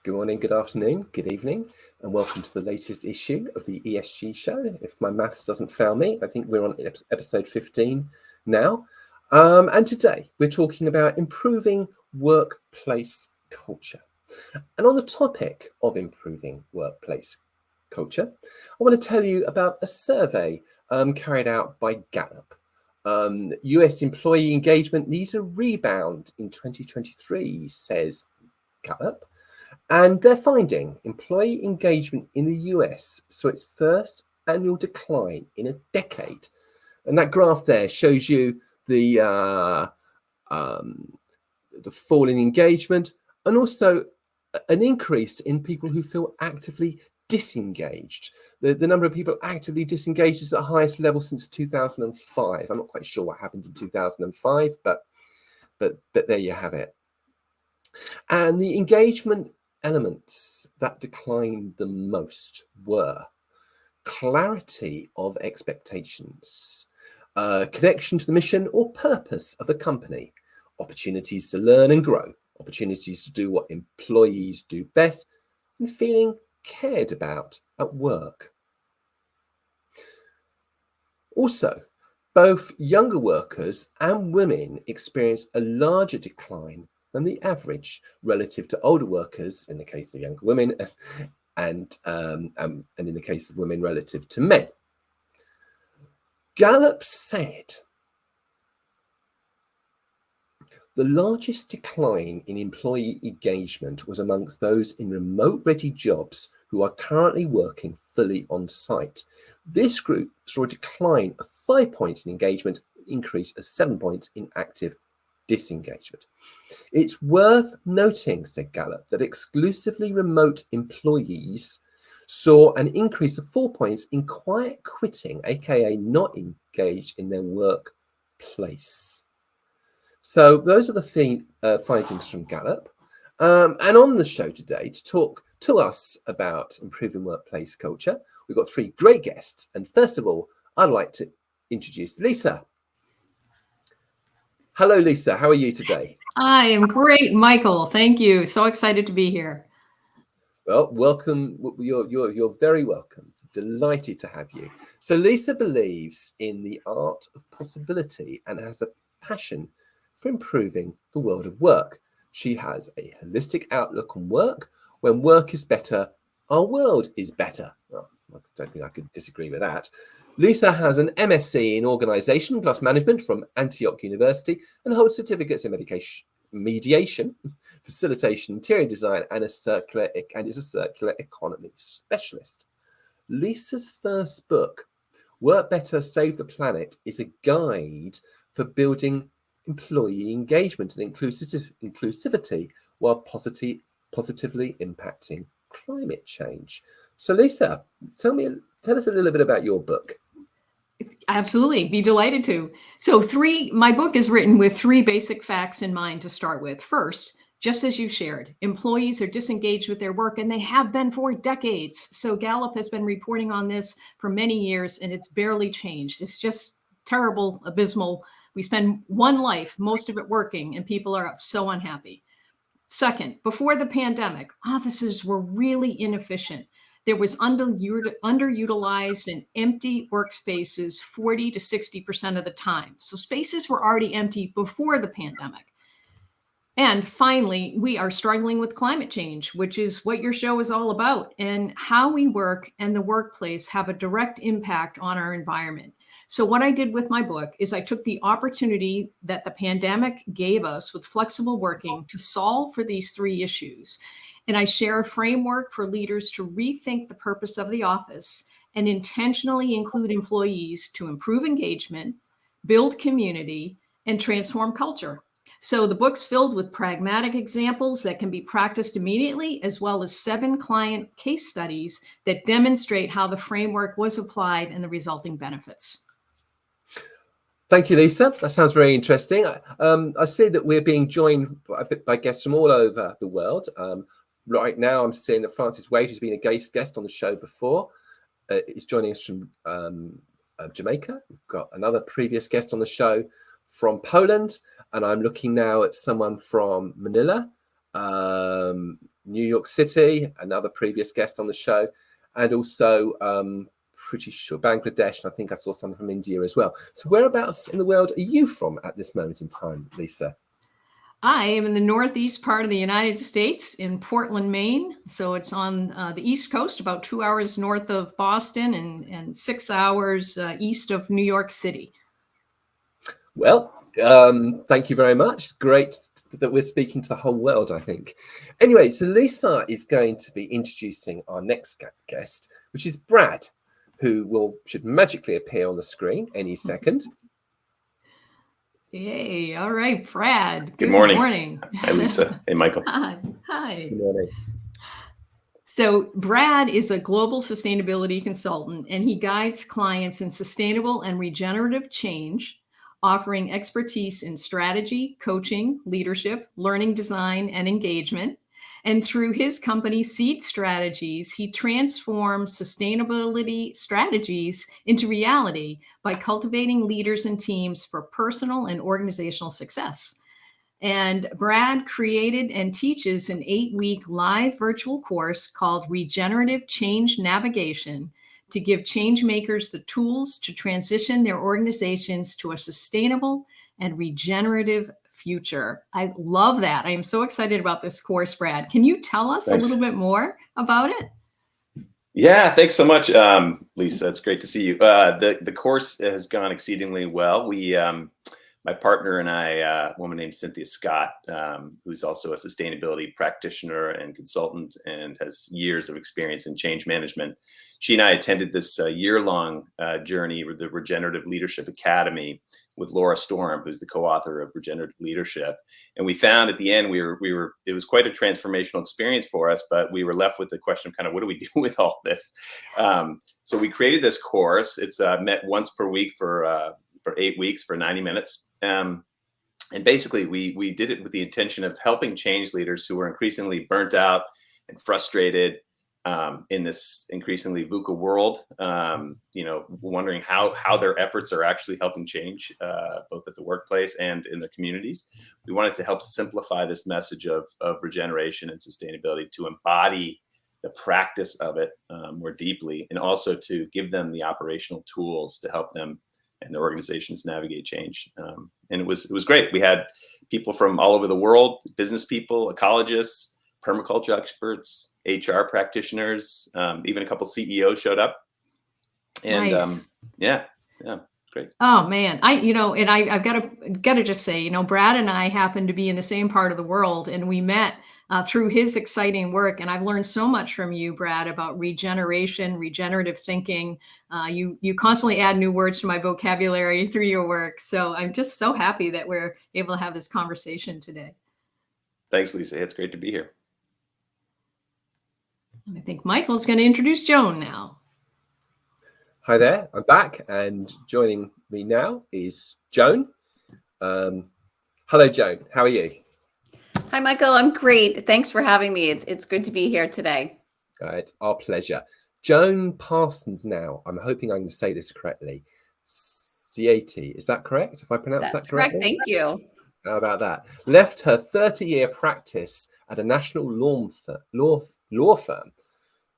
Good morning, good afternoon, good evening, and welcome to the latest issue of the ESG Show. If my maths doesn't fail me, I think we're on episode 15 now. And today we're talking about improving workplace culture. And on the topic of improving workplace culture, I want to tell you about a survey carried out by Gallup. US employee engagement needs a rebound in 2023, says Gallup. And they're finding employee engagement in the US saw its first annual decline in a decade. And that graph there shows you the fall in engagement and also an increase in people who feel actively disengaged. The number of people actively disengaged is at the highest level since 2005. I'm not quite sure what happened in 2005, but there you have it. And the engagement elements that declined the most were clarity of expectations, connection to the mission or purpose of a company, opportunities to learn and grow, opportunities to do what employees do best, and feeling cared about at work. Also, both younger workers and women experience a larger decline than the average relative to older workers in the case of younger women and in the case of women relative to men. Gallup said the largest decline in employee engagement was amongst those in remote-ready jobs who are currently working fully on site. This group saw a decline of 5 points in engagement, increase of 7 points in active disengagement. It's worth noting, said Gallup, that exclusively remote employees saw an increase of 4 points in quiet quitting, aka not engaged in their workplace. So those are the findings from Gallup. And on the show today to talk to us about improving workplace culture, we've got three great guests. And first of all, I'd like to introduce Lisa. Hello, Lisa. How are you today? I am great, Michael. Thank you. So excited to be here. Well, welcome. You're very welcome. Delighted to have you. So Lisa believes in the art of possibility and has a passion for improving the world of work. She has a holistic outlook on work. When work is better, our world is better. Well, I don't think I could disagree with that. Lisa has an MSc in Organisation plus Management from Antioch University and holds certificates in mediation, facilitation, interior design, and is a circular economy specialist. Lisa's first book, Work Better, Save the Planet, is a guide for building employee engagement and inclusivity while positively impacting climate change. So Lisa, tell us a little bit about your book. Absolutely, be delighted to. So my book is written with three basic facts in mind to start with. First, just as you shared, employees are disengaged with their work and they have been for decades. So Gallup has been reporting on this for many years and it's barely changed. It's just terrible, abysmal. We spend one life, most of it working, and people are so unhappy. Second, before the pandemic, offices were really inefficient. There was underutilized and empty workspaces 40 to 60% of the time. So spaces were already empty before the pandemic. And finally, we are struggling with climate change, which is what your show is all about. And how we work and the workplace have a direct impact on our environment. So what I did with my book is I took the opportunity that the pandemic gave us with flexible working to solve for these three issues. And I share a framework for leaders to rethink the purpose of the office and intentionally include employees to improve engagement, build community, and transform culture. So the book's filled with pragmatic examples that can be practiced immediately, as well as 7 client case studies that demonstrate how the framework was applied and the resulting benefits. Thank you, Lisa. That sounds very interesting. I see that we're being joined by guests from all over the world. Right now, I'm seeing that Francis Wade, who's been a guest on the show before, is joining us from Jamaica. We've got another previous guest on the show from Poland, and I'm looking now at someone from Manila, New York City, another previous guest on the show, and also pretty sure Bangladesh, and I think I saw some from India as well. So whereabouts in the world are you from at this moment in time, Lisa? I am in the northeast part of the United States in Portland, Maine. So it's on the East Coast, about 2 hours north of Boston and 6 hours east of New York City. Well, thank you very much. Great that we're speaking to the whole world, I think. Anyway, so Lisa is going to be introducing our next guest, which is Brad, who should magically appear on the screen any second. Yay. All right, Brad. Good morning. Hi, Lisa. Hey, Michael. Hi. Good morning. So Brad is a global sustainability consultant, and he guides clients in sustainable and regenerative change, offering expertise in strategy, coaching, leadership, learning design, and engagement. And through his company, Seed Strategies, he transforms sustainability strategies into reality by cultivating leaders and teams for personal and organizational success. And Brad created and teaches an 8-week live virtual course called Regenerative Change Navigation to give change makers the tools to transition their organizations to a sustainable and regenerative future. I love that. I am so excited about this course, Brad. Can you tell us a little bit more about it? Yeah, thanks so much, Lisa. It's great to see you. The course has gone exceedingly well. My partner and I, a woman named Cynthia Scott, who's also a sustainability practitioner and consultant and has years of experience in change management. She and I attended this year-long journey with the Regenerative Leadership Academy with Laura Storm, who's the co-author of Regenerative Leadership. And we found at the end, it was quite a transformational experience for us, but we were left with the question of kind of, what do we do with all this? So we created this course. It's met once per week for 8 weeks for 90 minutes. And basically, we did it with the intention of helping change leaders who were increasingly burnt out and frustrated in this increasingly VUCA world, wondering how their efforts are actually helping change, both at the workplace and in the communities. We wanted to help simplify this message of regeneration and sustainability to embody the practice of it more deeply, and also to give them the operational tools to help them and their organizations navigate change. And it was great. We had people from all over the world, business people, ecologists, permaculture experts, HR practitioners, even a couple CEOs showed up. And nice. Yeah, great. Oh man, I've got to just say, Brad and I happen to be in the same part of the world, and we met through his exciting work. And I've learned so much from you, Brad, about regeneration, regenerative thinking. You constantly add new words to my vocabulary through your work. So I'm just so happy that we're able to have this conversation today. Thanks, Lisa. It's great to be here. And I think Michael's going to introduce Joan now. Hi there, I'm back, and joining me now is Joan. Hello, Joan. How are you? Hi, Michael. I'm great. Thanks for having me. It's good to be here today. It's our pleasure. Joan Parsons now, I'm hoping I'm going to say this correctly. Ziady, is that correct? If I pronounce that correctly? Correct. Thank you. How about that? Left her 30-year practice at a national law firm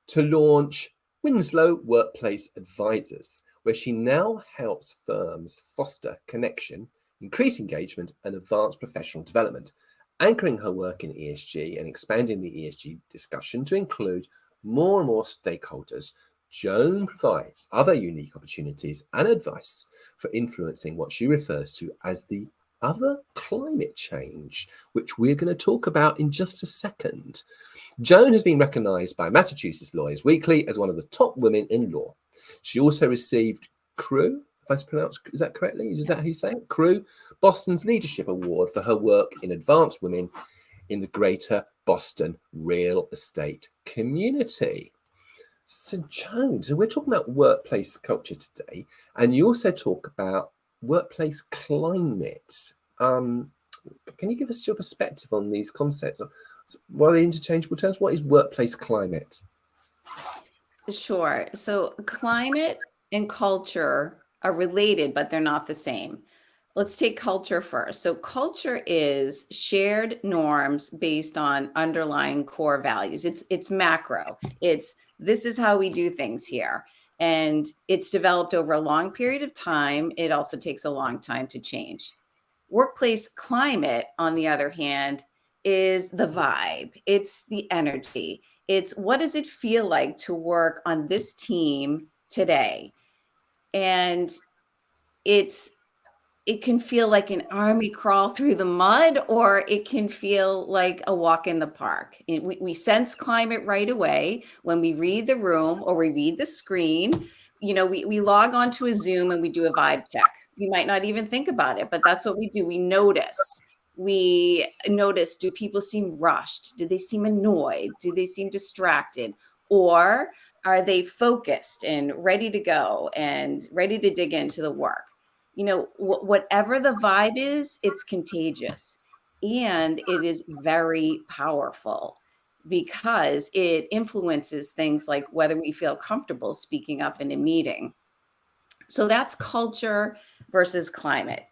to launch Winslow Workplace Advisors, where she now helps firms foster connection, increase engagement, and advance professional development, anchoring her work in ESG and expanding the ESG discussion to include more and more stakeholders. Joan provides other unique opportunities and advice for influencing what she refers to as the other climate change, which we're going to talk about in just a second. Joan has been recognized by Massachusetts Lawyers Weekly as one of the top women in law. She also received CREW, if I pronounce, is that correctly? Is that how you say it? CREW, Boston's Leadership Award for her work in advanced women in the greater Boston real estate community. So Joan, so we're talking about workplace culture today, and you also talk about workplace climate. Can you give us your perspective on these concepts? What are the interchangeable terms? What is workplace climate? Sure. So climate and culture are related, but they're not the same. let's take culture first. So culture is shared norms based on underlying core values. It's macro. This is how we do things here. And it's developed over a long period of time. It also takes a long time to change. Workplace climate, on the other hand, is the vibe. It's the energy. It's what does it feel like to work on this team today? And it can feel like an army crawl through the mud, or it can feel like a walk in the park. We sense climate right away when we read the room or we read the screen. We log onto a Zoom and we do a vibe check. You might not even think about it, but that's what we do. We notice. Do people seem rushed? Do they seem annoyed? Do they seem distracted? Or are they focused and ready to go and ready to dig into the work? Whatever the vibe is, it's contagious, and it is very powerful because it influences things like whether we feel comfortable speaking up in a meeting. So that's culture versus climate.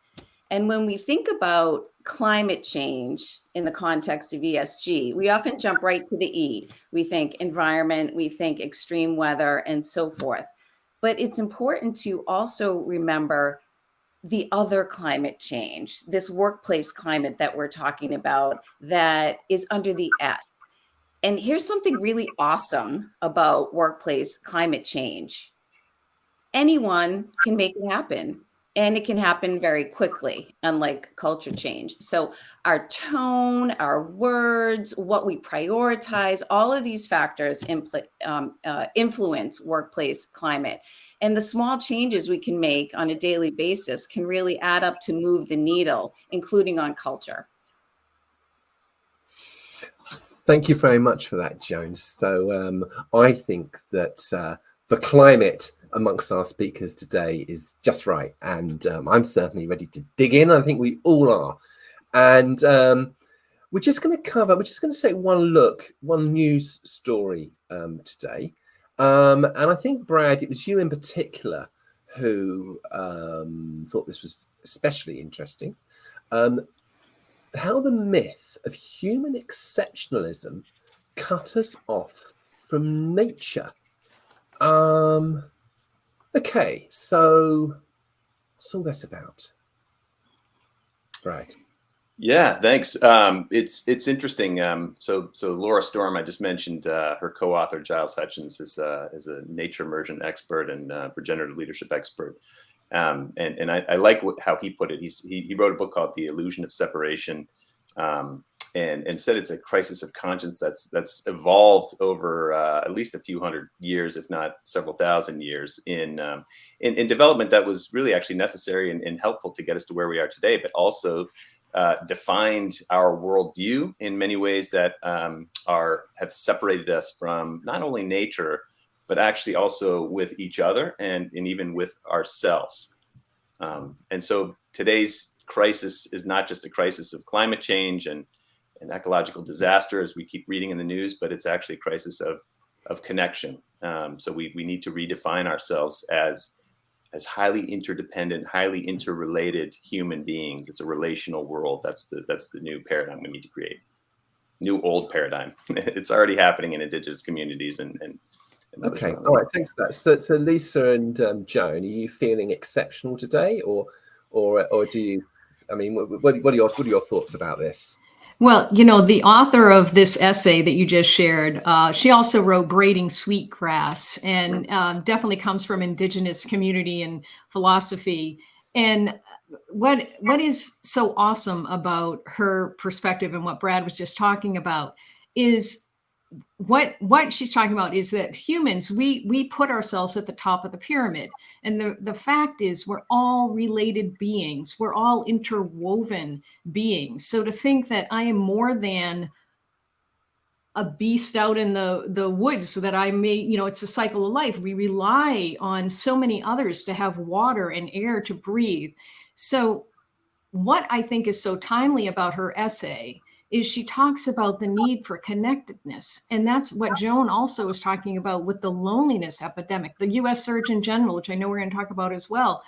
And when we think about climate change in the context of ESG, we often jump right to the E. We think environment, we think extreme weather, and so forth. But it's important to also remember the other climate change, this workplace climate that we're talking about, that is under the S. And here's something really awesome about workplace climate change. Anyone can make it happen, and it can happen very quickly, unlike culture change. So our tone, our words, what we prioritize, all of these factors influence workplace climate. And the small changes we can make on a daily basis can really add up to move the needle, including on culture. Thank you very much for that, Joan. So I think that the climate amongst our speakers today is just right. And I'm certainly ready to dig in. I think we all are. And we're just going to take one news story today. And I think, Brad, it was you in particular who thought this was especially interesting. How the myth of human exceptionalism cut us off from nature. Okay, so what's all this about? Right. Yeah, thanks. It's interesting. So Laura Storm, I just mentioned, her co-author Giles Hutchins is a nature emergent expert and regenerative leadership expert. And I like how he put it. He wrote a book called The Illusion of Separation, and said it's a crisis of conscience that's evolved over at least a few hundred years, if not several thousand years, in development that was really actually necessary and helpful to get us to where we are today, but also defined our worldview in many ways that have separated us from not only nature, but actually also with each other and even with ourselves. And so today's crisis is not just a crisis of climate change and ecological disaster, as we keep reading in the news, but it's actually a crisis of connection. So we need to redefine ourselves as highly interdependent, highly interrelated human beings. It's a relational world. That's the new paradigm we need to create. New old paradigm. It's already happening in Indigenous communities and okay. All right. Thanks for that. So Lisa and Joan, are you feeling exceptional today, or do you? I mean, what are your thoughts about this? Well, the author of this essay that you just shared, she also wrote Braiding Sweetgrass, and definitely comes from Indigenous community and philosophy. And what is so awesome about her perspective and what Brad was just talking about is what she's talking about is that humans, we put ourselves at the top of the pyramid. And the fact is we're all related beings. We're all interwoven beings. So to think that I am more than a beast out in the woods so that I may, it's a cycle of life. We rely on so many others to have water and air to breathe. So what I think is so timely about her essay is she talks about the need for connectedness. And that's what Joan also was talking about with the loneliness epidemic, the US Surgeon General, which I know we're going to talk about as well.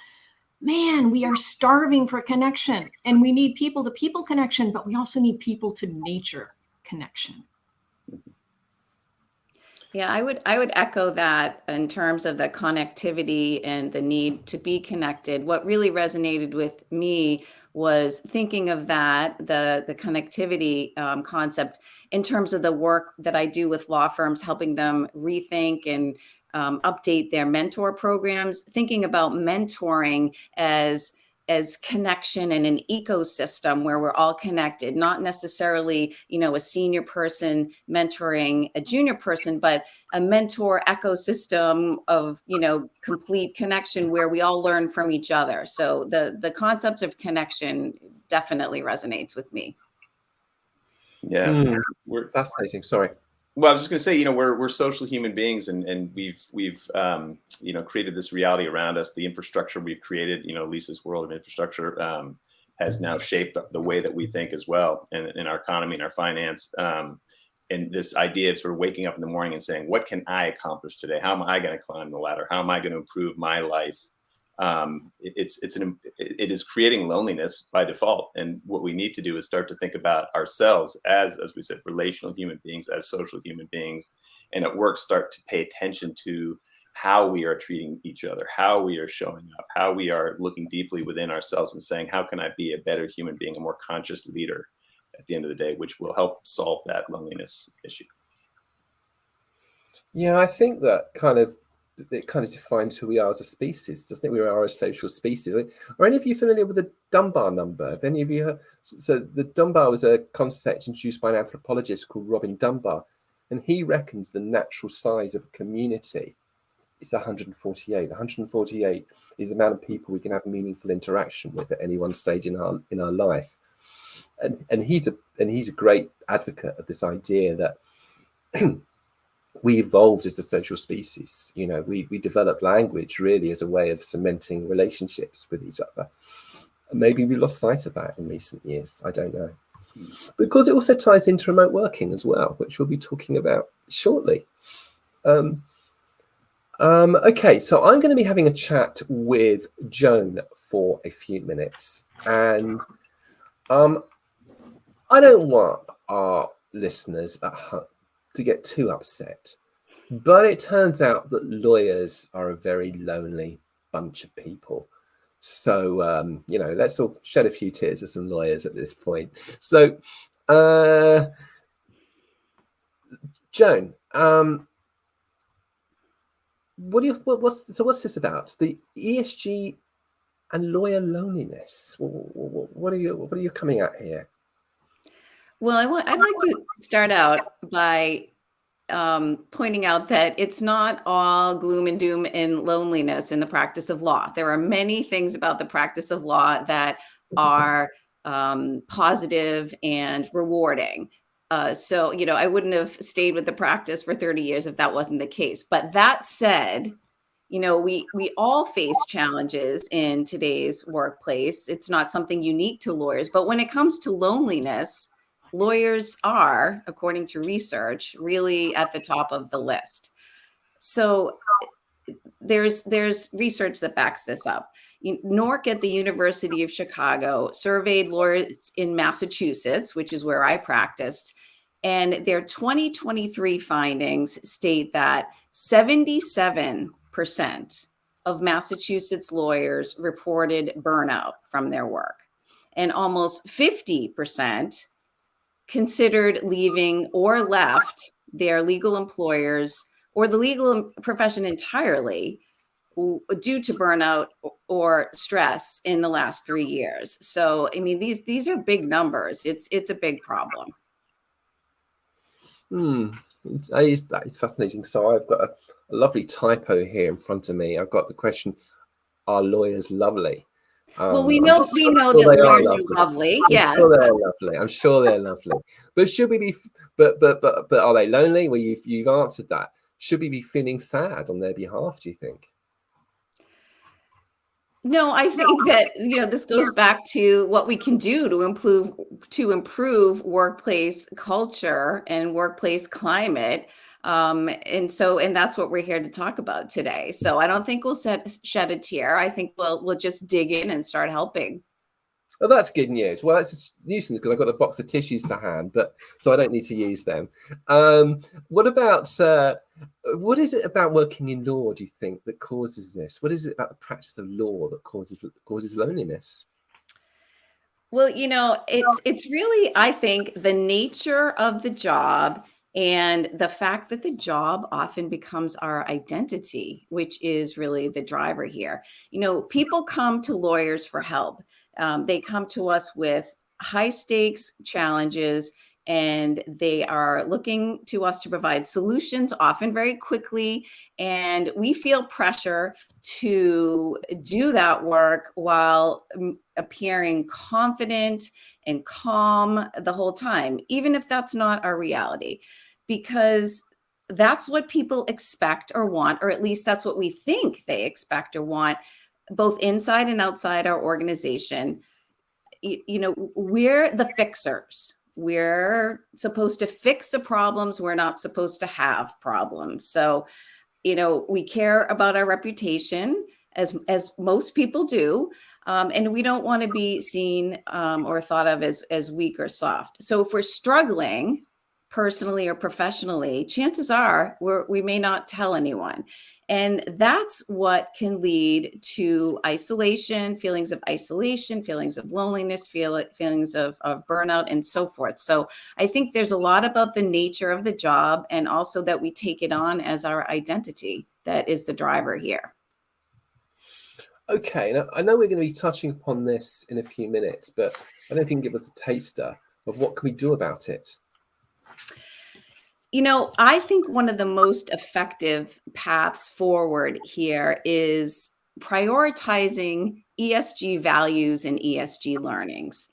man, we are starving for connection, and we need people to people connection, but we also need people to nature connection. Yeah, I would echo that in terms of the connectivity and the need to be connected. What really resonated with me was thinking of that, the connectivity concept in terms of the work that I do with law firms, helping them rethink and update their mentor programs, thinking about mentoring as connection in an ecosystem where we're all connected, not necessarily, a senior person mentoring a junior person, but a mentor ecosystem of, complete connection where we all learn from each other. So the concept of connection definitely resonates with me. Yeah. We're fascinating. Sorry. Well, I was just going to say, we're social human beings, and we've created this reality around us. The infrastructure we've created, Lisa's world of infrastructure, has now shaped the way that we think as well, and in our economy and our finance. And this idea of sort of waking up in the morning and saying, what can I accomplish today? How am I going to climb the ladder? How am I going to improve my life? It is creating loneliness by default. And what we need to do is start to think about ourselves as we said, relational human beings, as social human beings, and at work start to pay attention to how we are treating each other, how we are showing up, how we are looking deeply within ourselves and saying, how can I be a better human being, a more conscious leader at the end of the day, which will help solve that loneliness issue. Yeah, I think that it kind of defines who we are as a species, doesn't it? We are a social species. Are any of you familiar with the Dunbar number? Have any of you heard? So the Dunbar was a concept introduced by an anthropologist called Robin Dunbar, and he reckons the natural size of a community is 148. 148 is the amount of people we can have meaningful interaction with at any one stage in our life. And he's a great advocate of this idea that we evolved as a social species. We developed language really as a way of cementing relationships with each other. And maybe we lost sight of that in recent years. I don't know. Because it also ties into remote working as well, which we'll be talking about shortly. Okay, so I'm going to be having a chat with Joan for a few minutes. And I don't want our listeners at home to get too upset, but it turns out that lawyers are a very lonely bunch of people. So, let's all shed a few tears for some lawyers at this point. So, Joan, what's this about? The ESG and lawyer loneliness. What are you coming at here? Well, I'd like to start out by pointing out that it's not all gloom and doom and loneliness in the practice of law. There are many things about the practice of law that are positive and rewarding. So, I wouldn't have stayed with the practice for 30 years if that wasn't the case. But that said, we all face challenges in today's workplace. It's not something unique to lawyers. But when it comes to loneliness, lawyers are, according to research, really at the top of the list. So there's research that backs this up. NORC at the University of Chicago surveyed lawyers in Massachusetts, which is where I practiced, and their 2023 findings state that 77% of Massachusetts lawyers reported burnout from their work, and almost 50% considered leaving or left their legal employers or the legal profession entirely due to burnout or stress in the last 3 years. So, these are big numbers. It's a big problem. That is fascinating. So I've got a lovely typo here in front of me. I've got the question, are lawyers lovely? Well, we know that lawyers are lovely. Yes, I'm sure they're lovely. But should we be? But are they lonely? Well, you've answered that. Should we be feeling sad on their behalf, do you think? No, I think that this goes back to what we can do to improve workplace culture and workplace climate. And that's what we're here to talk about today. So I don't think we'll shed a tear. I think we'll just dig in and start helping. Oh, that's good news. Well, that's useful because I've got a box of tissues to hand, so I don't need to use them. What about what is it about working in law, do you think, that causes this? What is it about the practice of law that causes loneliness? Well, it's really, I think, the nature of the job and the fact that the job often becomes our identity, which is really the driver here. People come to lawyers for help. They come to us with high stakes challenges, and they are looking to us to provide solutions, often very quickly. And we feel pressure to do that work while appearing confident and calm the whole time, even if that's not our reality, because that's what people expect or want, or at least that's what we think they expect or want, both inside and outside our organization. We're the fixers. We're supposed to fix the problems. We're not supposed to have problems. So, we care about our reputation, as most people do, and we don't want to be seen or thought of as weak or soft. So if we're struggling personally or professionally, chances are we may not tell anyone. And that's what can lead to isolation, feelings of loneliness, feelings of burnout, and so forth. So I think there's a lot about the nature of the job, and also that we take it on as our identity that is the driver here. Okay, now I know we're going to be touching upon this in a few minutes, but I don't know if you can give us a taster of what can we do about it. I think one of the most effective paths forward here is prioritizing ESG values and ESG learnings.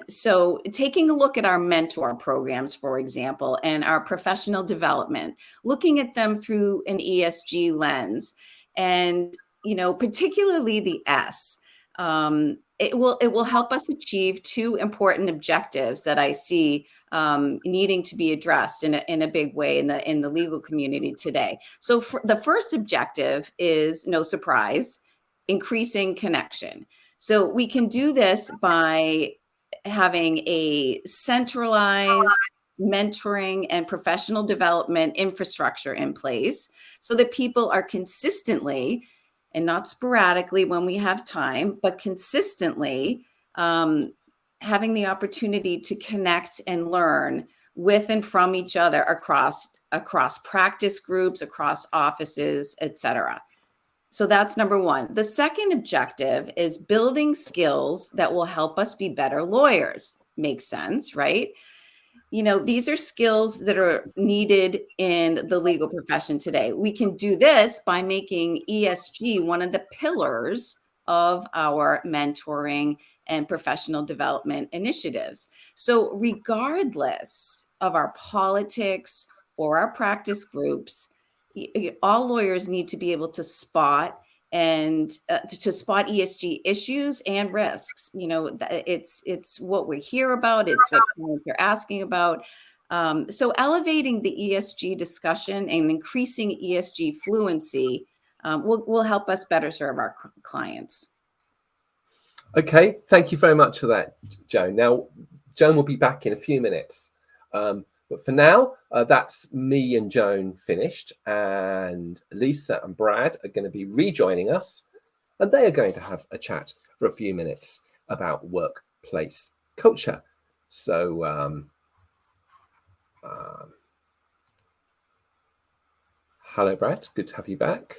So taking a look at our mentor programs, for example, and our professional development, looking at them through an ESG lens, and, particularly the S. It will help us achieve two important objectives that I see needing to be addressed in a big way in the legal community today. So the first objective is, no surprise, increasing connection. So we can do this by having a centralized mentoring and professional development infrastructure in place so that people are consistently, and not sporadically when we have time, but consistently having the opportunity to connect and learn with and from each other across practice groups, across offices, etc. So that's number one. The second objective is building skills that will help us be better lawyers. Makes sense, right? These are skills that are needed in the legal profession today. We can do this by making ESG one of the pillars of our mentoring and professional development initiatives. So regardless of our politics or our practice groups, all lawyers need to be able to spot to spot ESG issues and risks. It's what we hear about. It's what you're asking about. So elevating the ESG discussion and increasing ESG fluency will help us better serve our clients. Okay, thank you very much for that, Joan. Now, Joan will be back in a few minutes. But for now, that's me and Joan finished, and Lisa and Brad are going to be rejoining us, and they are going to have a chat for a few minutes about workplace culture. So, hello, Brad. Good to have you back.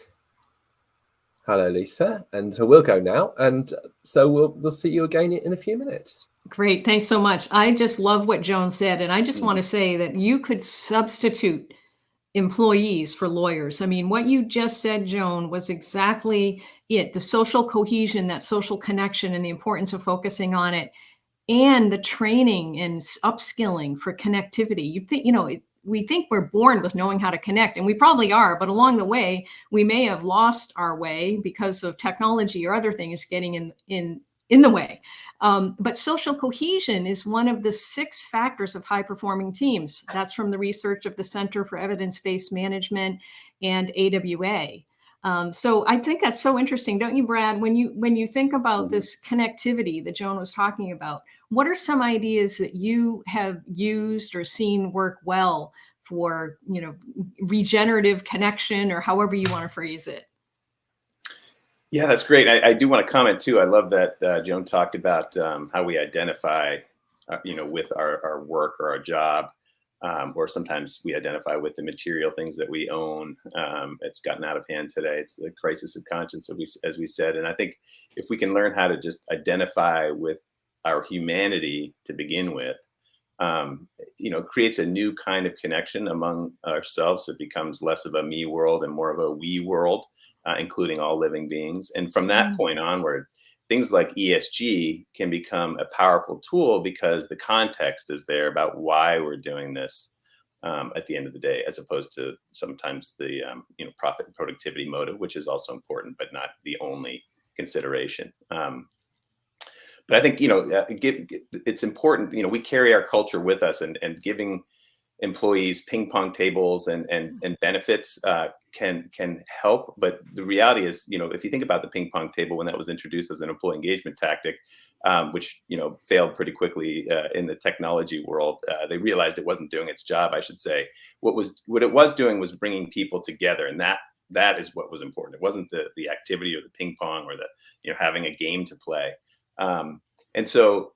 Hello, Lisa. And so we'll go now, and so we'll see you again in a few minutes. Great. Thanks so much. I just love what Joan said. And I just want to say that you could substitute employees for lawyers. I mean, what you just said, Joan, was exactly it. The social cohesion, that social connection, and the importance of focusing on it, and the training and upskilling for connectivity. You think, we think we're born with knowing how to connect, and we probably are, but along the way, we may have lost our way because of technology or other things getting in in the way. But social cohesion is one of the 6 factors of high-performing teams. That's from the research of the Center for Evidence-Based Management and AWA. So I think that's so interesting, don't you, Brad? When you think about this connectivity that Joan was talking about, what are some ideas that you have used or seen work well for, regenerative connection, or however you want to phrase it? Yeah, that's great. I do want to comment too. I love that Joan talked about how we identify, with our work or our job, or sometimes we identify with the material things that we own. It's gotten out of hand today. It's the crisis of conscience, as we said. And I think if we can learn how to just identify with our humanity to begin with, creates a new kind of connection among ourselves. It becomes less of a me world and more of a we world, including all living beings. And from that point onward, things like ESG can become a powerful tool because the context is there about why we're doing this at the end of the day, as opposed to sometimes the profit and productivity motive, which is also important, but not the only consideration. But I think, it's important, we carry our culture with us, and giving employees ping pong tables and benefits can help. But the reality is, if you think about the ping pong table when that was introduced as an employee engagement tactic, which, failed pretty quickly in the technology world, they realized it wasn't doing its job, I should say. What it was doing was bringing people together, and that is what was important. It wasn't the activity or the ping pong or the, having a game to play. And so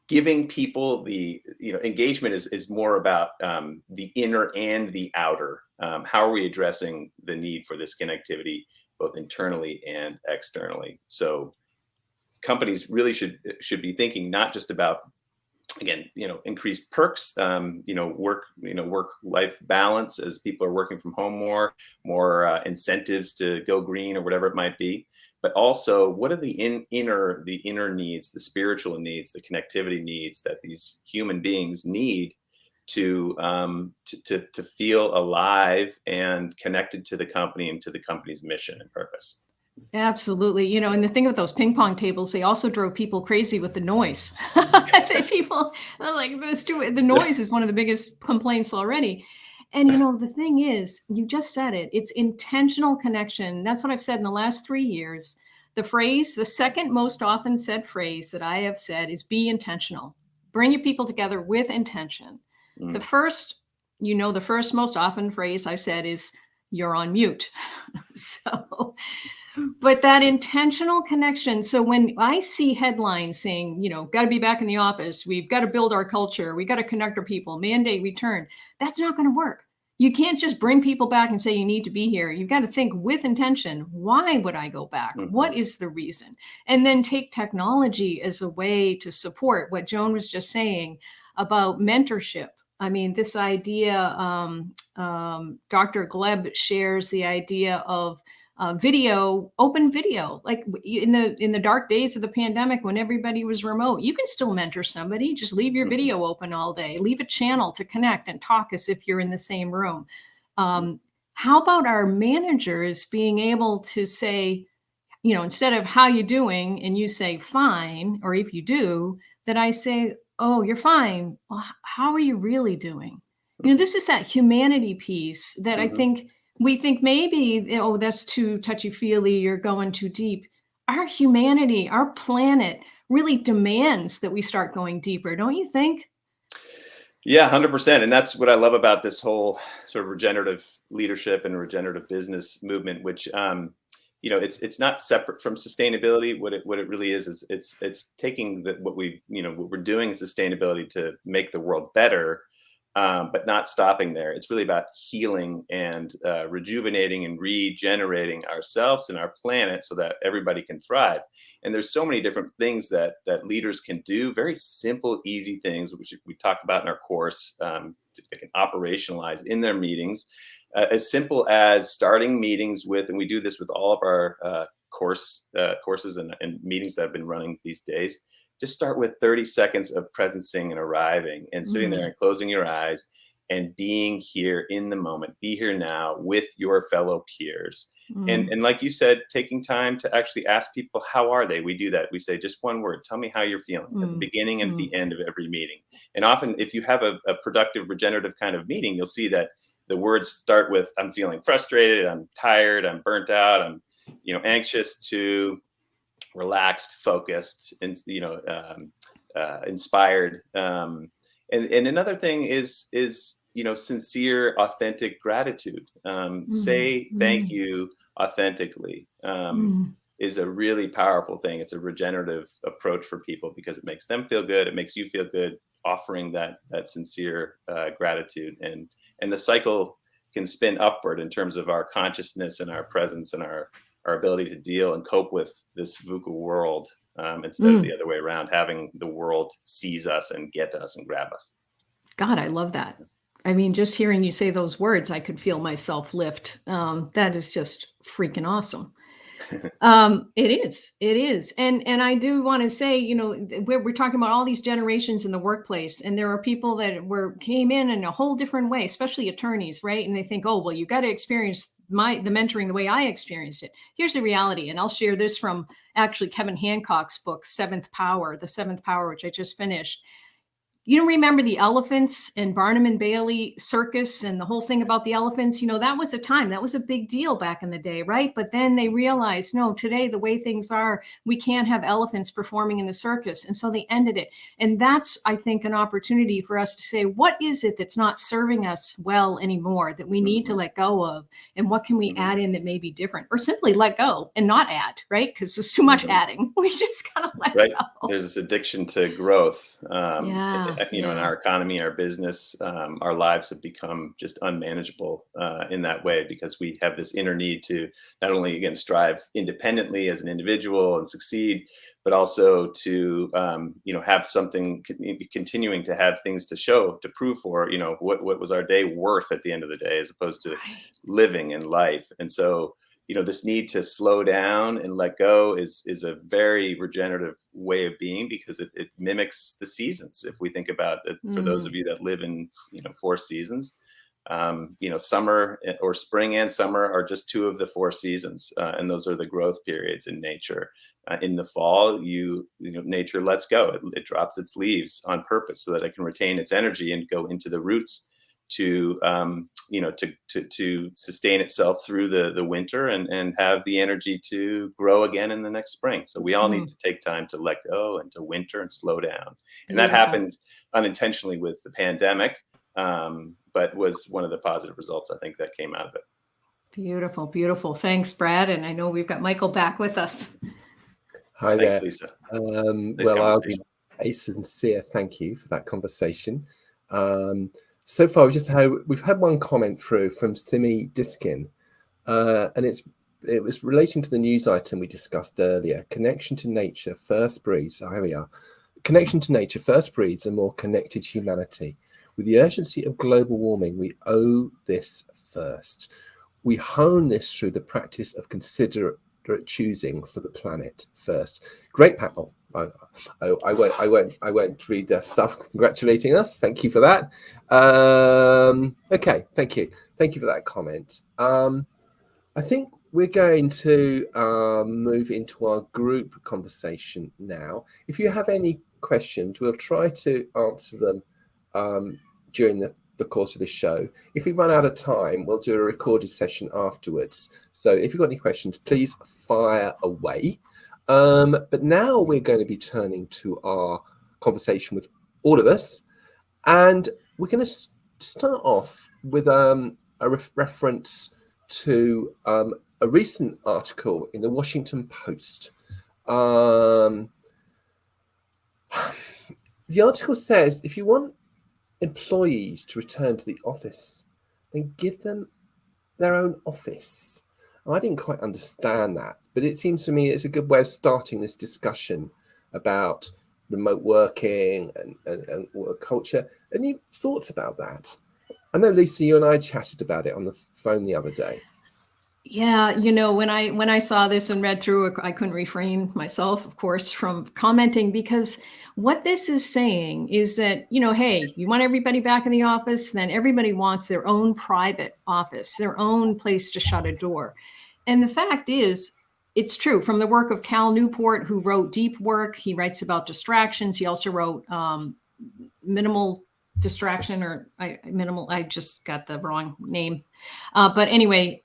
giving people the, engagement is more about the inner and the outer. How are we addressing the need for this connectivity, both internally and externally? So companies really should be thinking not just about, again, increased perks, work-life balance as people are working from home more incentives to go green or whatever it might be, but also what are the inner needs, the spiritual needs, the connectivity needs that these human beings need to feel alive and connected to the company and to the company's mission and purpose. Absolutely. And the thing with those ping pong tables, they also drove people crazy with the noise. People are like, the noise is one of the biggest complaints already. And, the thing is, you just said it, it's intentional connection. That's what I've said in the last 3 years. The second most often said phrase that I have said is be intentional. Bring your people together with intention. The first most often phrase I've said is you're on mute. But that intentional connection. So when I see headlines saying, got to be back in the office, we've got to build our culture, we got to connect our people, mandate return, that's not going to work. You can't just bring people back and say you need to be here. You've got to think with intention. Why would I go back? What is the reason? And then take technology as a way to support what Joan was just saying about mentorship. I mean, this idea, Dr. Gleb shares the idea of open video, like in the dark days of the pandemic when everybody was remote. You can still mentor somebody. Just leave your video open all day. Leave a channel to connect and talk as if you're in the same room. How about our managers being able to say, instead of how you doing, and you say fine, or if you do, that I say, oh, you're fine. Well, how are you really doing? This is that humanity piece that I think we think maybe, that's too touchy-feely, you're going too deep. Our humanity, our planet really demands that we start going deeper, don't you think? Yeah, 100%. And that's what I love about this whole sort of regenerative leadership and regenerative business movement, which, it's not separate from sustainability. What it really is it's taking what we're doing in sustainability to make the world better, but not stopping there. It's really about healing and rejuvenating and regenerating ourselves and our planet so that everybody can thrive. And there's so many different things that leaders can do, very simple, easy things, which we talk about in our course, they can operationalize in their meetings, as simple as starting meetings with, and we do this with all of our courses and meetings that have been running these days. Just start with 30 seconds of presencing and arriving and sitting there and closing your eyes and being here in the moment, be here now with your fellow peers. And like you said, taking time to actually ask people, how are they? We do that. We say just one word, tell me how you're feeling at the beginning and at the end of every meeting. And often if you have a productive, regenerative kind of meeting, you'll see that the words start with, I'm feeling frustrated, I'm tired, I'm burnt out, I'm anxious, to relaxed, focused, and inspired. And another thing is sincere, authentic gratitude. Say thank you authentically is a really powerful thing. It's a regenerative approach for people because it makes them feel good. It makes you feel good, offering that sincere gratitude, and the cycle can spin upward in terms of our consciousness and our presence and our ability to deal and cope with this VUCA world, instead of the other way around, having the world seize us and get us and grab us. God, I love that. I mean, just hearing you say those words, I could feel myself lift. That is just freaking awesome. It is. And I do want to say, we're talking about all these generations in the workplace, and there are people that came in a whole different way, especially attorneys, right? And they think, oh, well, you got to experience the mentoring the way I experienced it. Here's the reality. And I'll share this from actually Kevin Hancock's book, The Seventh Power, which I just finished. Remember the elephants and Barnum and Bailey circus and the whole thing about the elephants? That was that was a big deal back in the day, right? But then they realized, no, today, the way things are, we can't have elephants performing in the circus. And so they ended it. And that's, I think, an opportunity for us to say, what is it that's not serving us well anymore that we need to let go of? And what can we add in that may be different, or simply let go and not add, right? Because there's too much adding. We just got to let go. There's this addiction to growth. In our economy, our business, our lives have become just unmanageable in that way, because we have this inner need to not only, again, strive independently as an individual and succeed, but also to, have something, continuing to have things to show, to prove for, what was our day worth at the end of the day, as opposed to living in life. And so, this need to slow down and let go is a very regenerative way of being, because it mimics the seasons. If we think about it, for those of you that live in, 4 seasons, summer or spring and summer are just 2 of the 4 seasons. And those are the growth periods in nature. In the fall, nature lets go. It drops its leaves on purpose so that it can retain its energy and go into the roots to sustain itself through the winter and have the energy to grow again in the next spring. So we all need to take time to let go and to winter and slow down. And that happened unintentionally with the pandemic, but was one of the positive results, I think, that came out of it. Beautiful, beautiful. Thanks, Brad. And I know we've got Michael back with us. Hi. Thanks, there. Lisa. I'll be a sincere thank you for that conversation. So far, we've had one comment through from Simi Diskin, and it was relating to the news item we discussed earlier. Connection to nature first breeds. Oh, here we are. Connection to nature first breeds a more connected humanity. With the urgency of global warming, we owe this first. We hone this through the practice of considerate choosing for the planet first. Great panel. I won't read the stuff congratulating us. Thank you for that. Okay, thank you for that comment. I think we're going to move into our group conversation now. If you have any questions, we'll try to answer them during the course of the show. If we run out of time, we'll do a recorded session afterwards. So if you've got any questions, please fire away. But now we're going to be turning to our conversation with all of us, and we're going to start off with a reference to a recent article in the Washington Post. The article says, if you want employees to return to the office, then give them their own office. I didn't quite understand that, but it seems to me it's a good way of starting this discussion about remote working and work culture. Any thoughts about that? I know, Lisa, you and I chatted about it on the phone the other day. Yeah, when I saw this and read through it, I couldn't refrain myself, of course, from commenting, because what this is saying is that, hey, you want everybody back in the office, then everybody wants their own private office, their own place to shut a door. And the fact is, it's true. From the work of Cal Newport, who wrote Deep Work, he writes about distractions. He also wrote Minimal Distraction, I just got the wrong name. But anyway,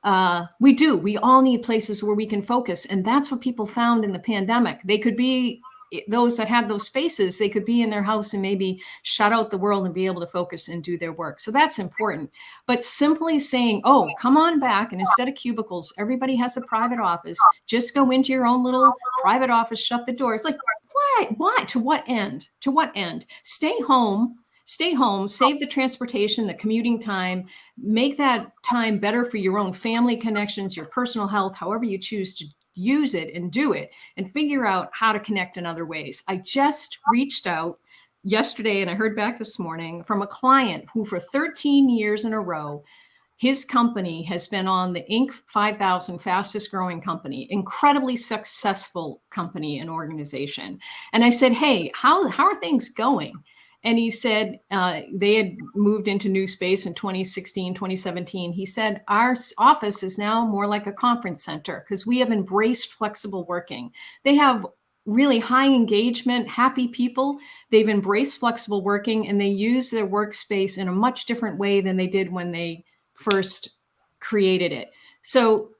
we all need places where we can focus. And that's what people found in the pandemic. They could be, those that had those spaces, they could be in their house and maybe shut out the world and be able to focus and do their work. So that's important. But simply saying, oh, come on back, and instead of cubicles, everybody has a private office, just go into your own little private office, shut the door. It's like, why? To what end? To what end? Stay home, save the transportation, the commuting time, make that time better for your own family connections, your personal health, however you choose to use it, and do it, and figure out how to connect in other ways. I just reached out yesterday, and I heard back this morning from a client who for 13 years in a row, his company has been on the Inc. 5000 fastest growing company, incredibly successful company and organization. And I said, hey, how are things going? And he said they had moved into new space in 2016, 2017. He said, our office is now more like a conference center because we have embraced flexible working. They have really high engagement, happy people. They've embraced flexible working, and they use their workspace in a much different way than they did when they first created it. So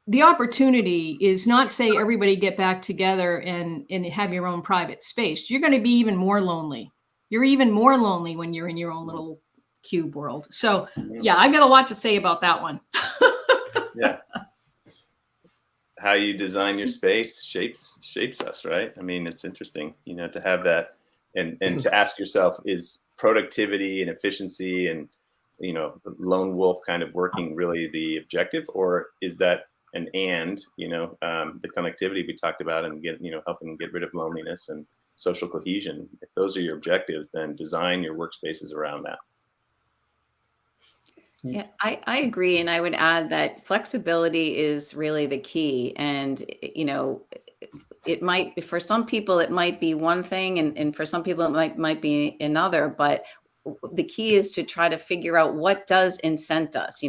the opportunity is not say everybody get back together and have your own private space. You're going to be even more lonely. You're even more lonely when you're in your own little cube world. So yeah, I've got a lot to say about that one. Yeah. How you design your space shapes us, right? I mean, it's interesting, to have that and to ask yourself, is productivity and efficiency and, lone wolf kind of working really the objective, or is that the connectivity we talked about and helping get rid of loneliness and social cohesion? If those are your objectives, then design your workspaces around that. Yeah, I agree. And I would add that flexibility is really the key. And, it might, for some people, it might be one thing, and for some people, it might be another. But the key is to try to figure out what does incent us.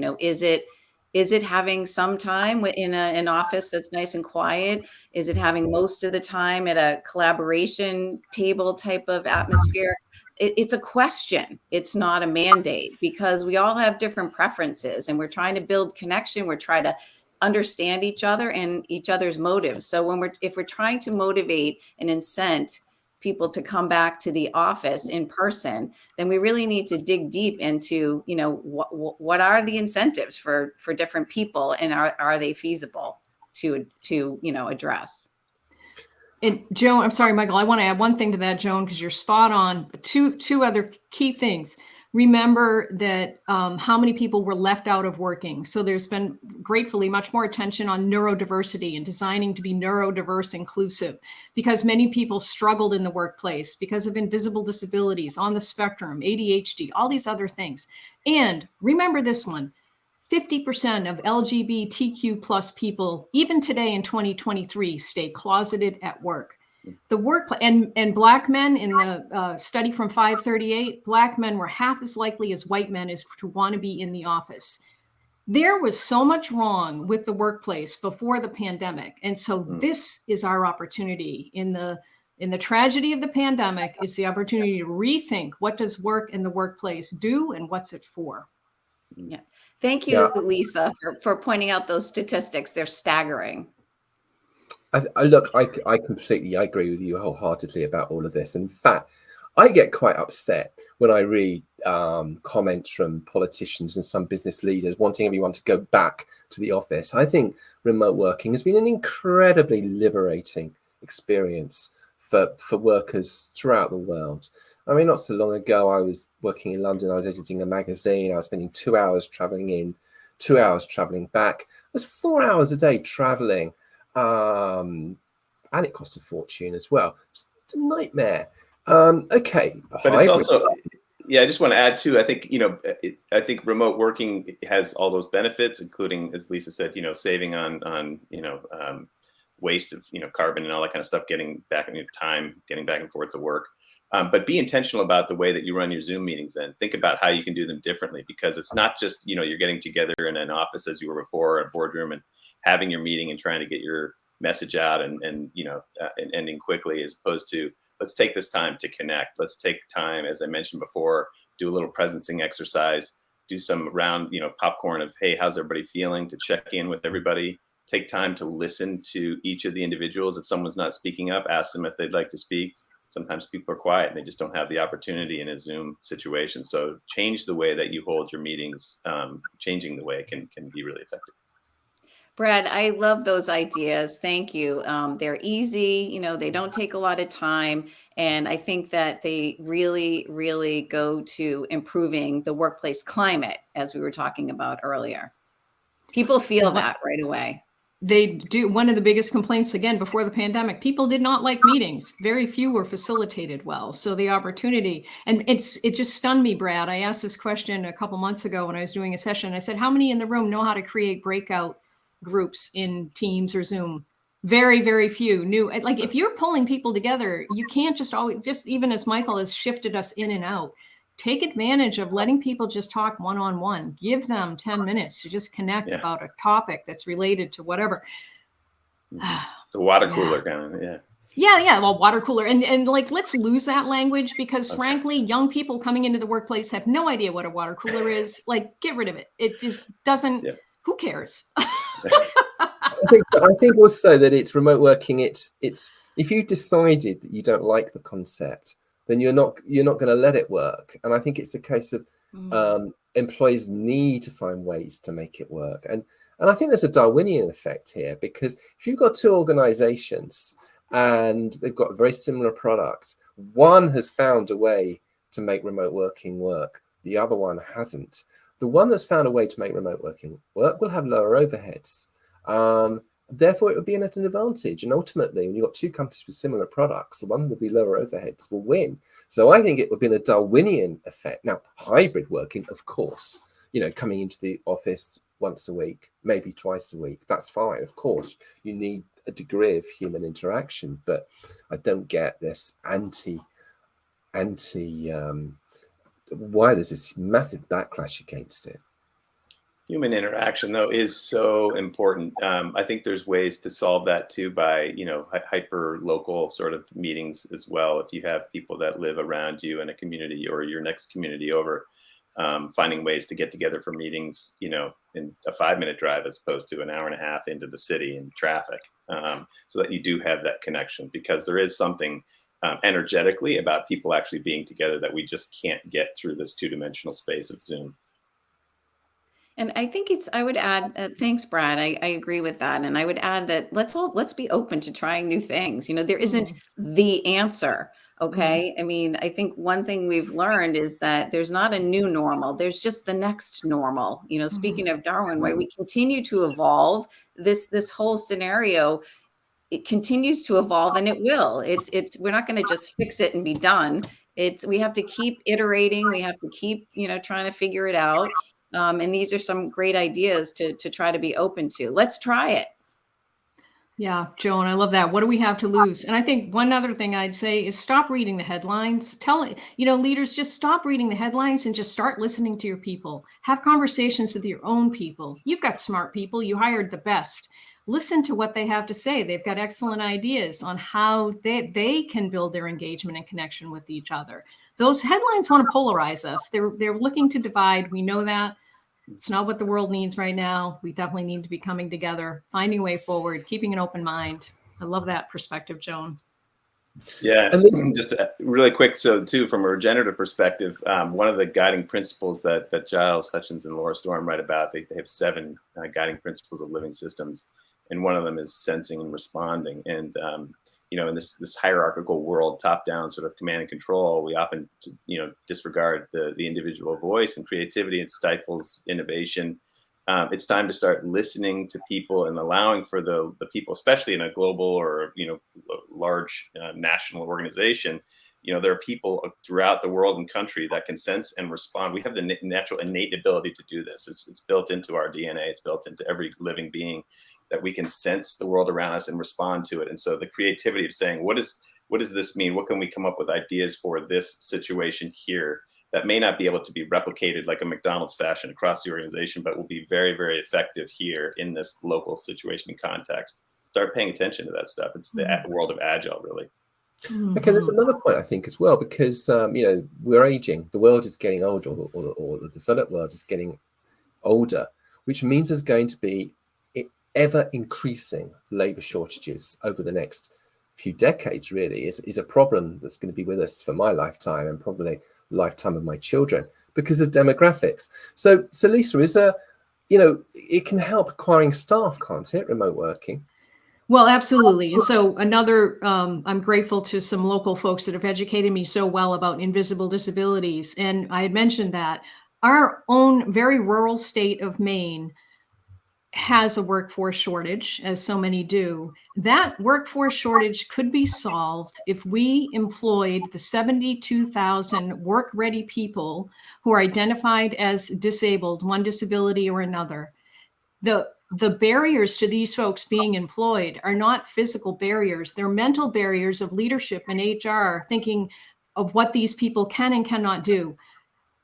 Is it having some time in an office that's nice and quiet? Is it having most of the time at a collaboration table type of atmosphere? It's a question. It's not a mandate, because we all have different preferences, and we're trying to build connection. We're trying to understand each other and each other's motives. So if we're trying to motivate and incent people to come back to the office in person, then we really need to dig deep into, what are the incentives for different people, and are they feasible to address? And Joan, I'm sorry, Michael, I want to add one thing to that, Joan, because you're spot on. Two other key things. Remember that how many people were left out of working. So there's been gratefully much more attention on neurodiversity and designing to be neurodiverse inclusive, because many people struggled in the workplace because of invisible disabilities, on the spectrum, ADHD, all these other things. And remember this one, 50% of LGBTQ plus people, even today in 2023, stay closeted at work. The work and Black men, in the study from 538, Black men were half as likely as white men as to want to be in the office. There was so much wrong with the workplace before the pandemic, and so this is our opportunity in the tragedy of the pandemic. Is the opportunity to rethink what does work in the workplace do and what's it for. Yeah, thank you, Lisa, for pointing out those statistics. They're staggering. I completely agree with you wholeheartedly about all of this. In fact, I get quite upset when I read comments from politicians and some business leaders wanting everyone to go back to the office. I think remote working has been an incredibly liberating experience for workers throughout the world. I mean, not so long ago, I was working in London. I was editing a magazine. I was spending 2 hours traveling in, 2 hours traveling back. It was 4 hours a day traveling. And it cost a fortune as well. It's a nightmare. Okay, but it's also Yeah, I just want to add too. I think I think remote working has all those benefits, including, as Lisa said, saving on waste of carbon and all that kind of stuff, getting back in time, getting back and forth to work. But be intentional about the way that you run your Zoom meetings. Then think about how you can do them differently, because it's not just you're getting together in an office as you were before, a boardroom, and having your meeting and trying to get your message out and ending quickly, as opposed to, let's take this time to connect. Let's take time, as I mentioned before, do a little presencing exercise, do some round, popcorn of, hey, how's everybody feeling, to check in with everybody. Take time to listen to each of the individuals. If someone's not speaking up, ask them if they'd like to speak. Sometimes people are quiet and they just don't have the opportunity in a Zoom situation. So change the way that you hold your meetings. Changing the way can be really effective. Brad, I love those ideas. Thank you. They're easy, they don't take a lot of time. And I think that they really, really go to improving the workplace climate, as we were talking about earlier. People feel that right away. They do. One of the biggest complaints, again, before the pandemic, people did not like meetings. Very few were facilitated well. So the opportunity, and it just stunned me, Brad. I asked this question a couple months ago when I was doing a session. I said, how many in the room know how to create breakout groups in Teams or Zoom? Very, very few knew. Like, if you're pulling people together, you can't just always, just even as Michael has shifted us in and out, take advantage of letting people just talk one-on-one. Give them 10 minutes to just connect about a topic that's related to whatever. The water cooler kind of, Yeah. Well, water cooler. And like, let's lose that language, because frankly, young people coming into the workplace have no idea what a water cooler is. Like, get rid of it. It just doesn't, who cares? I think also that it's remote working. It's if you decided that you don't like the concept, then you're not going to let it work. And I think it's a case of employees need to find ways to make it work. And I think there's a Darwinian effect here, because if you've got two organizations and they've got a very similar product, one has found a way to make remote working work, the other one hasn't. The one that's found a way to make remote working work will have lower overheads. Therefore, it would be an advantage. And ultimately, when you've got two companies with similar products, the one with the lower overheads will win. So I think it would be a Darwinian effect. Now, hybrid working, of course, coming into the office once a week, maybe twice a week, that's fine. Of course, you need a degree of human interaction, but I don't get this why there's this massive backlash against it. Human interaction, though, is so important. I think there's ways to solve that too by, hyper local sort of meetings as well. If you have people that live around you in a community or your next community over, finding ways to get together for meetings, in a 5-minute drive as opposed to an hour and a half into the city in traffic, so that you do have that connection, because there is something energetically about people actually being together that we just can't get through this two-dimensional space of Zoom. And I think I would add, thanks, Brad. I agree with that. And I would add that let's be open to trying new things. There isn't the answer. Okay. I mean, I think one thing we've learned is that there's not a new normal. There's just the next normal. Speaking of Darwin, right? We continue to evolve. This whole scenario, it continues to evolve, and it will. We're not going to just fix it and be done. We have to keep iterating. We have to keep, trying to figure it out. And these are some great ideas to try to be open to. Let's try it. Yeah, Joan, I love that. What do we have to lose? And I think one other thing I'd say is stop reading the headlines. Leaders, just stop reading the headlines and just start listening to your people. Have conversations with your own people. You've got smart people. You hired the best. Listen to what they have to say. They've got excellent ideas on how they can build their engagement and connection with each other. Those headlines want to polarize us. They're looking to divide. We know that. It's not what the world needs right now. We definitely need to be coming together, finding a way forward, keeping an open mind. I love that perspective, Joan. Yeah, just really quick. So too, from a regenerative perspective, one of the guiding principles that Giles Hutchins and Laura Storm write about, they have 7 guiding principles of living systems. And one of them is sensing and responding. And, in this hierarchical world, top down sort of command and control, we often, disregard the individual voice and creativity. It stifles innovation. It's time to start listening to people and allowing for the people, especially in a global or, large national organization, there are people throughout the world and country that can sense and respond. We have the natural innate ability to do this. It's built into our DNA. It's built into every living being, that we can sense the world around us and respond to it. And so the creativity of saying, what does this mean? What can we come up with ideas for this situation here that may not be able to be replicated like a McDonald's fashion across the organization, but will be very, very effective here in this local situation and context. Start paying attention to that stuff. It's the world of agile, really. Okay, there's another point I think as well, because we're aging. The world is getting older, or the developed world is getting older, which means there's going to be ever increasing labor shortages over the next few decades. Really, is a problem that's going to be with us for my lifetime and probably lifetime of my children because of demographics. So Lisa, is it can help acquiring staff, can't it? Remote working. Well, absolutely. And so I'm grateful to some local folks that have educated me so well about invisible disabilities. And I had mentioned that our own very rural state of Maine has a workforce shortage, as so many do. That workforce shortage could be solved if we employed the 72,000 work-ready people who are identified as disabled, one disability or another. The barriers to these folks being employed are not physical barriers. They're mental barriers of leadership and HR, thinking of what these people can and cannot do.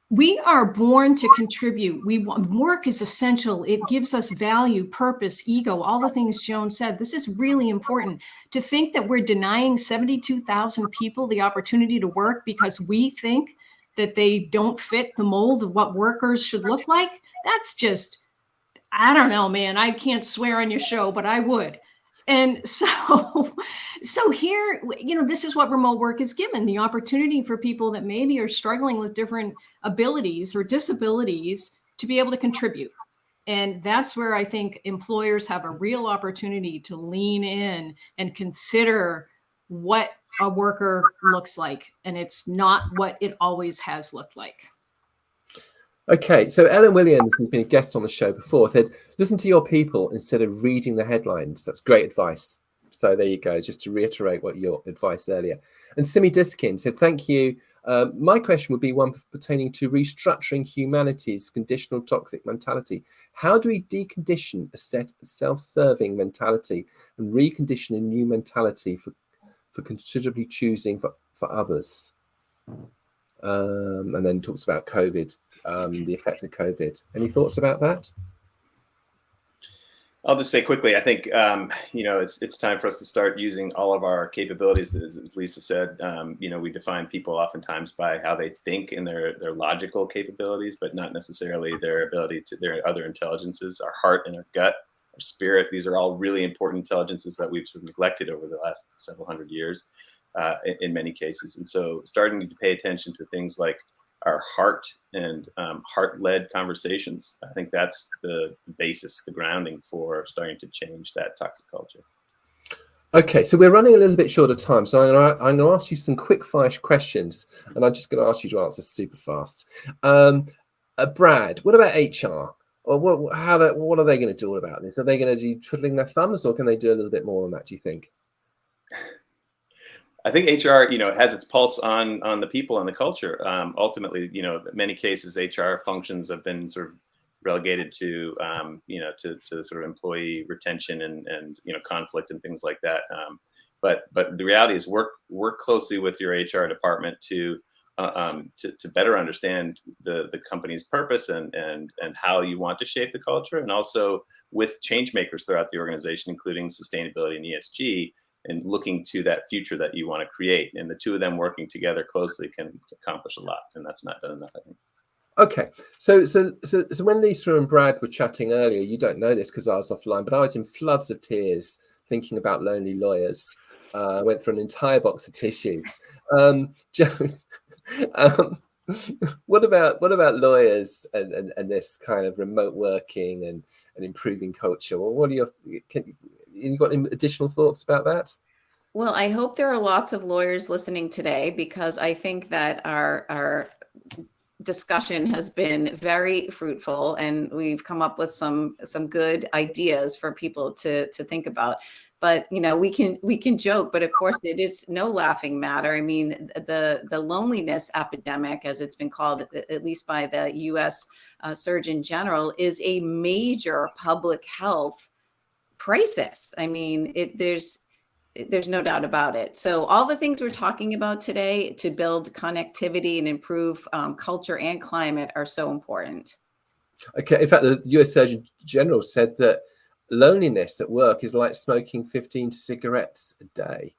We are born to contribute. Work is essential. It gives us value, purpose, ego, all the things Joan said. This is really important. To think that we're denying 72,000 people the opportunity to work because we think that they don't fit the mold of what workers should look like, that's just, I don't know, man. I can't swear on your show, but I would. And so here, this is what remote work is given, the opportunity for people that maybe are struggling with different abilities or disabilities to be able to contribute. And that's where I think employers have a real opportunity to lean in and consider what a worker looks like. And it's not what it always has looked like. Okay, so Ellen Williams, who's been a guest on the show before, said, listen to your people instead of reading the headlines. That's great advice. So there you go, just to reiterate what your advice earlier. And Simi Diskin said, thank you. My question would be one pertaining to restructuring humanity's conditional toxic mentality. How do we decondition a set of self-serving mentality and recondition a new mentality for considerably choosing for others? And then talks about COVID. The effect of COVID. Any thoughts about that? I'll just say quickly, I think, it's time for us to start using all of our capabilities. As Lisa said, we define people oftentimes by how they think and their logical capabilities, but not necessarily their ability to their other intelligences, our heart and our gut, our spirit. These are all really important intelligences that we've sort of neglected over the last several hundred years in many cases. And so starting to pay attention to things like our heart and heart-led conversations. I think that's the basis, the grounding for starting to change that toxic culture. Okay, so we're running a little bit short of time, so I'm going to ask you some quick-fire questions, and I'm just going to ask you to answer super fast. Brad, what about HR? Or what are they going to do about this? Are they going to do twiddling their thumbs, or can they do a little bit more than that, do you think? I think HR, has its pulse on the people and the culture. Ultimately, in many cases, HR functions have been sort of relegated to, to sort of employee retention and conflict and things like that. But the reality is, work closely with your HR department to better understand the company's purpose and how you want to shape the culture, and also with change makers throughout the organization, including sustainability and ESG. And looking to that future that you want to create, and the two of them working together closely can accomplish a lot, and that's not done enough, I think. Okay, so when Lisa and Brad were chatting earlier, you don't know this because I was offline, but I was in floods of tears thinking about lonely lawyers. I went through an entire box of tissues. Joan, what about lawyers and this kind of remote working and improving culture? Well, what are you got any additional thoughts about that? Well, I hope there are lots of lawyers listening today, because I think that our discussion has been very fruitful, and we've come up with some good ideas for people to think about. but we can joke, but of course it is no laughing matter. I mean, the loneliness epidemic, as it's been called, at least by the U.S. Surgeon General, is a major public health crisis. I mean, there's no doubt about it. So all the things we're talking about today to build connectivity and improve culture and climate are so important. Okay. In fact, the US Surgeon General said that loneliness at work is like smoking 15 cigarettes a day.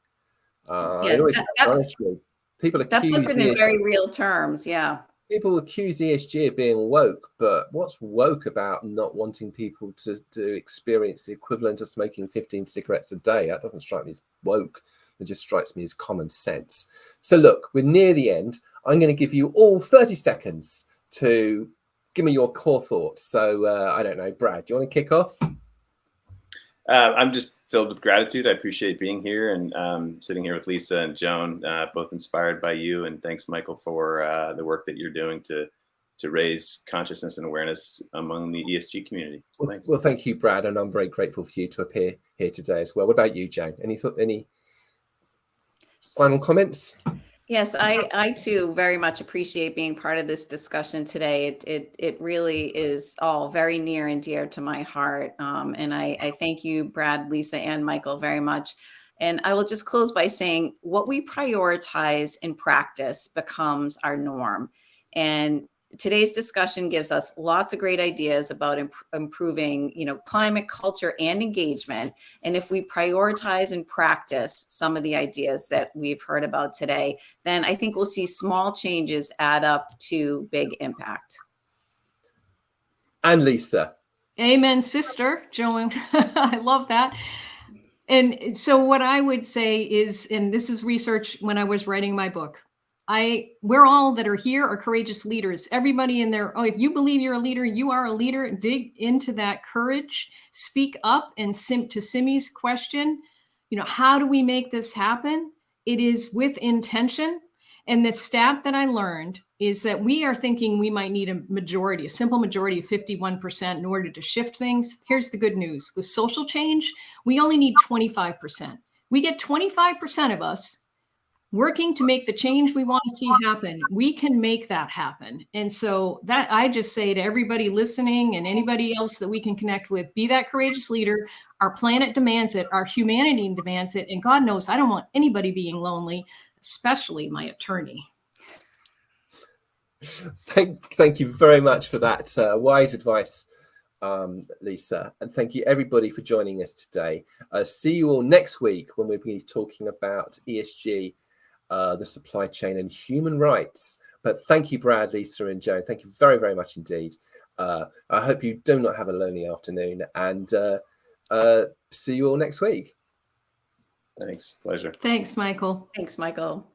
It always surprised me. People that puts it in very real terms. Yeah. People accuse ESG of being woke, but what's woke about not wanting people to experience the equivalent of smoking 15 cigarettes a day? That doesn't strike me as woke. It just strikes me as common sense. So look, we're near the end. I'm going to give you all 30 seconds to give me your core thoughts. So I don't know, Brad, do you want to kick off? I'm just filled with gratitude. I appreciate being here and sitting here with Lisa and Joan, both inspired by you. And thanks, Michael, for the work that you're doing to raise consciousness and awareness among the ESG community. So thanks. Well, thank you, Brad, and I'm very grateful for you to appear here today as well. What about you, Joan? Any final comments? Yes, I too very much appreciate being part of this discussion today. It really is all very near and dear to my heart. And I thank you, Brad, Lisa, and Michael very much. And I will just close by saying what we prioritize in practice becomes our norm. And today's discussion gives us lots of great ideas about improving, climate, culture, and engagement. And if we prioritize and practice some of the ideas that we've heard about today, then I think we'll see small changes add up to big impact. And Lisa. Amen, sister, Joan. I love that. And so what I would say is, and this is research when I was writing my book, we're all that are here are courageous leaders. Everybody in there. Oh, if you believe you're a leader, you are a leader. Dig into that courage, speak up. And to Simi's question, how do we make this happen? It is with intention. And the stat that I learned is that we are thinking we might need a simple majority of 51% in order to shift things. Here's the good news. With social change, we only need 25%. We get 25% of us working to make the change we want to see happen. We can make that happen. And so that I just say to everybody listening and anybody else that we can connect with, be that courageous leader. Our planet demands it. Our humanity demands it. And God knows I don't want anybody being lonely, especially my attorney. Thank you very much for that wise advice, Lisa. And thank you everybody for joining us today. See you all next week when we'll be talking about ESG, the supply chain and human rights. But thank you, Brad, Lisa, and Joan. Thank you very, very much indeed. I hope you do not have a lonely afternoon, and see you all next week. Thanks. Pleasure. Thanks, Michael. Thanks, Michael.